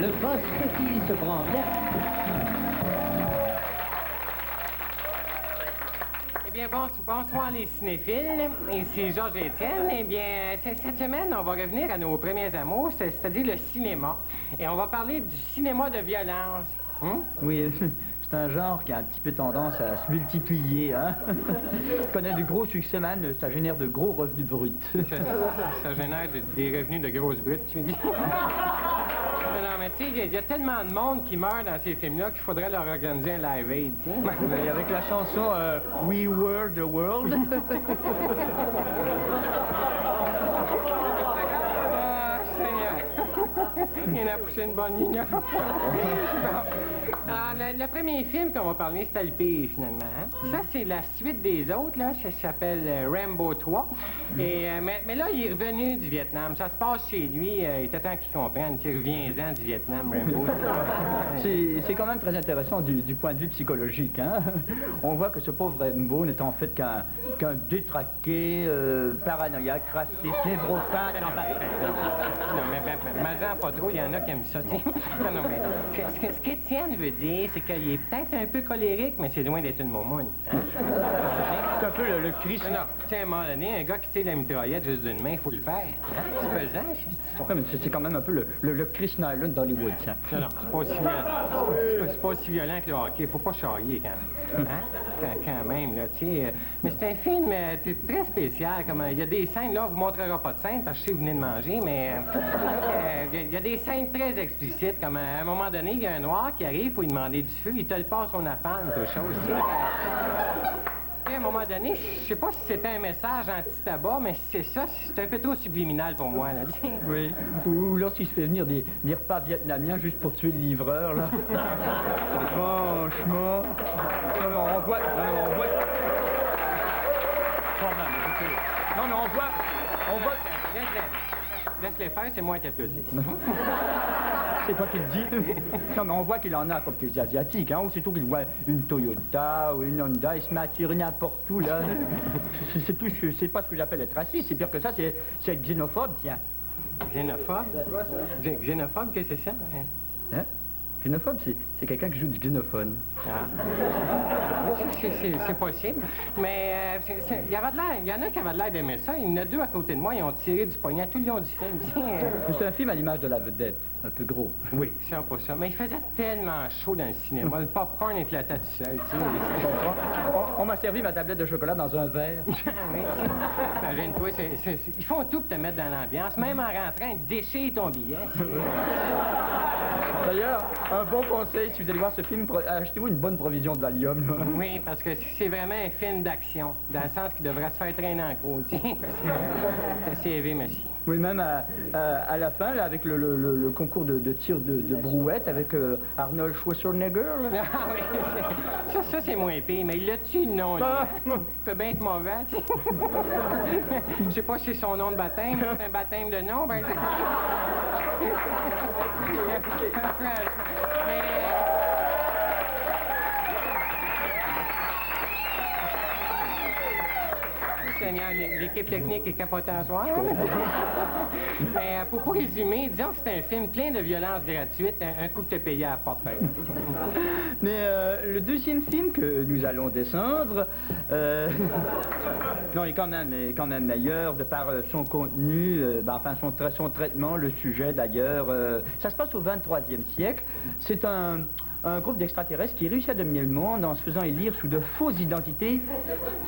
Le poste qui se prend bien. Eh bien, bonsoir les cinéphiles. Ici Georges Étienne. Eh bien, cette semaine, on va revenir à nos premiers amours, c'est-à-dire le cinéma. Et on va parler du cinéma de violence. Oui, c'est un genre qui a un petit peu tendance à se multiplier, hein. Ça connaît du gros succès, man, ça génère de gros revenus bruts. Ça génère des revenus de grosses brutes, tu me dis? Non, mais tu sais, il y a tellement de monde qui meurt dans ces films-là qu'il faudrait leur organiser un live aid, tu sais. Oui, avec la chanson We Were the World. Ah, Seigneur. Il a poussé une bonne ligne. Bon. Alors, le premier film qu'on va parler, c'est Alpé, finalement. Hein? Ça, c'est la suite des autres, là. Ça s'appelle Rambo 3. Et, mais là, il est revenu du Vietnam. Ça se passe chez lui. Il était temps qu'il comprenne. Il revient-en du Vietnam, Rambo. C'est quand même très intéressant du point de vue psychologique, hein. On voit que ce pauvre Rambo n'est en fait qu'un détraqué, paranoïaque, raciste, névropathe. Non, mais Mazan, pas trop, il y en a qui aiment ça, tu sais. Non, mais ce qu'Étienne veut dire, c'est qu'il est peut-être un peu colérique, mais c'est loin d'être une momoune. Hein? C'est un peu le Christ. Non, tu sais, à un moment donné, un gars qui tire la mitraillette juste d'une main, il faut le faire. Hein? C'est pesant, cette histoire. Ouais, mais c'est quand même un peu le Chris Nyland d'Hollywood, ça. Non, c'est pas aussi violent. C'est pas aussi violent que le hockey. Faut pas charrier, quand même. Hein? Quand même, là, tu sais. Mais c'est un film très spécial. Comme il y a des scènes, là, on vous montrera pas de scènes, parce que je sais que vous venez de manger, mais il y a des scènes très explicites, comme à un moment donné, il y a un noir qui arrive, il faut lui demander du feu, il te le passe au napalm, quelque chose, tu sais. À un moment donné, je sais pas si c'était un message anti-tabac, mais c'est ça, c'est un peu trop subliminal pour moi, là. Oui, ou lorsqu'il se fait venir des repas vietnamiens juste pour tuer le livreur, là. Franchement... On voit... Non, mais on voit... Laisse-les faire, c'est moi qui applaudis. C'est toi qui le dis. Non, mais on voit qu'il en a comme les Asiatiques, hein. Aussitôt qu'il voit une Toyota ou une Honda, il se met à tirer n'importe où, là. C'est pas ce que j'appelle être raciste, c'est pire que ça, c'est être xénophobe, tiens. Xénophobe? Xénophobe, qu'est-ce que c'est ça? Hein? Xénophobe, c'est quelqu'un qui joue du xylophone. Ah. C'est possible. Mais il y en a qui avaient l'air d'aimer ça. Il y en a deux à côté de moi, ils ont tiré du poignet tout le long du film. C'est un film à l'image de la vedette, un peu gros. Oui, c'est un peu ça. Mais il faisait tellement chaud dans le cinéma. Le popcorn éclatait tout seul. On m'a servi ma tablette de chocolat dans un verre. Oui. Imagine-toi, ils font tout pour te mettre dans l'ambiance. Même en rentrant, ils déchirent ton billet. D'ailleurs, un bon conseil, si vous allez voir ce film, achetez-vous une bonne provision de Valium. Là. Oui, parce que c'est vraiment un film d'action, dans le sens qu'il devrait se faire traîner en cours, parce que c'est assez élevé, monsieur. Oui, même à la fin, là, avec le concours de tir de brouette avec Arnold Schwarzenegger. Là. Ah oui, ça c'est moins pire, mais il l'a tué, non. Il peut bien être mauvais, tu sais. Je sais pas si c'est son nom de baptême, c'est un baptême de nom, ben... Seigneur, l'équipe technique est capotée en soir. Mais pour résumer, disons que c'est un film plein de violence gratuite, un coup que t'es payé à la porte. Mais le deuxième film que nous allons descendre, non, il est quand même meilleur de par son contenu, enfin son traitement, le sujet d'ailleurs. Ça se passe au 23e siècle. C'est un groupe d'extraterrestres qui réussit à dominer le monde en se faisant élire sous de fausses identités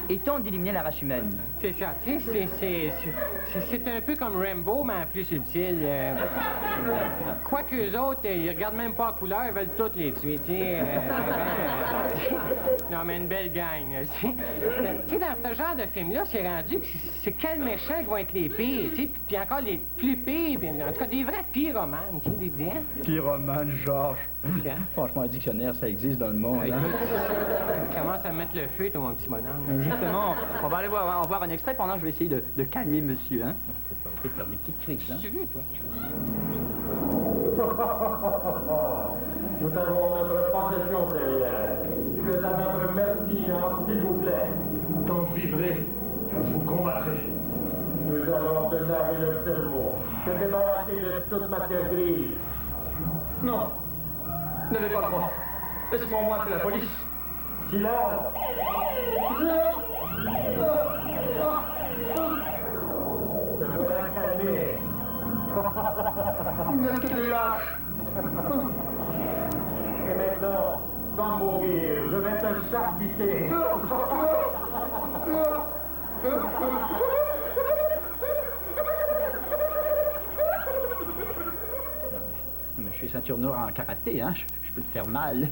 et tente d'éliminer la race humaine. C'est ça, tu sais, c'est un peu comme Rambo, mais en plus subtil. Quoi qu'eux autres, ils regardent même pas la couleur, ils veulent toutes les tuer, tu sais. Non, mais une belle gang, tu sais, dans ce genre de film-là, c'est rendu que c'est quels méchants qui vont être les pires, tu sais, puis encore les plus pires, puis en tout cas des vrais pyromanes, tu sais, des diens. Pyromane, Georges. Franchement, un dictionnaire, ça existe dans le monde. Hein? Commence à mettre le feu, toi, mon petit bonhomme. Justement, on va aller voir un extrait pendant que je vais essayer de calmer monsieur, hein. Ça fait faire des petites crises, hein. Tu veux, toi? Nous avons notre possession derrière. Tu es à notre merci, hein, s'il vous plaît. Tant que je vivrai, je vous combattrai. Nous allons te laver le cerveau, te débarrasser de toute matière grise. Non. N'avez pas le droit. Laissez-moi moi appeler la police. Silence! Je voudrais calmer. Vous êtes des lâches. Et maintenant, sans mourir, je vais te charcuter. Mais je suis ceinture noire en karaté, hein. Je peux te faire mal.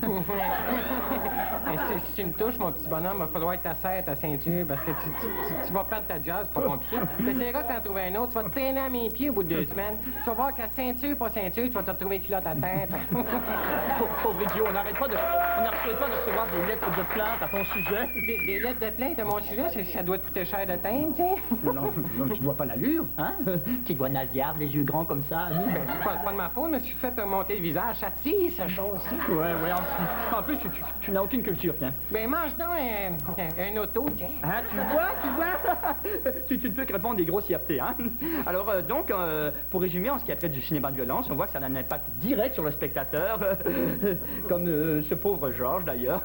Si tu me touches, mon petit bonhomme, il va falloir que tu serres ta ceinture parce que tu vas perdre ta job, c'est pas compliqué. Tu essaieras de t'en trouver un autre, tu vas te traîner à mes pieds au bout de 2 semaines. Tu vas voir qu'à ceinture, pas ceinture, tu vas te retrouver culotte à tête. Pauvre idiot, on n'arrête pas de recevoir des lettres de plainte à ton sujet. Des lettres de plainte à mon sujet, ça doit te coûter cher de teindre, tu sais. Non, tu dois pas l'allure, hein? Petit doigt nasillarde, les yeux grands comme ça. Pas de ma faute, mais si tu fais te remonter le visage, ça tire, cette chose. Ouais, en plus, tu n'as aucune culture, tiens. Ben, mange donc un auto, tiens. Hein, tu vois tu ne peux que répondre des grossièretés, hein. Alors, donc, pour résumer, en ce qui a trait du cinéma de violence, on voit que ça a un impact direct sur le spectateur, comme ce pauvre Georges, d'ailleurs.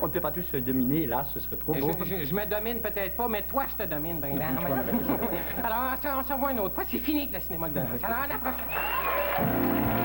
On ne peut pas tous se dominer, hélas, ce serait trop beau. Je me domine peut-être pas, mais toi, je te domine, Brendan. Alors, on se revoit une autre fois. C'est fini avec le cinéma de violence. Alors, à la prochaine.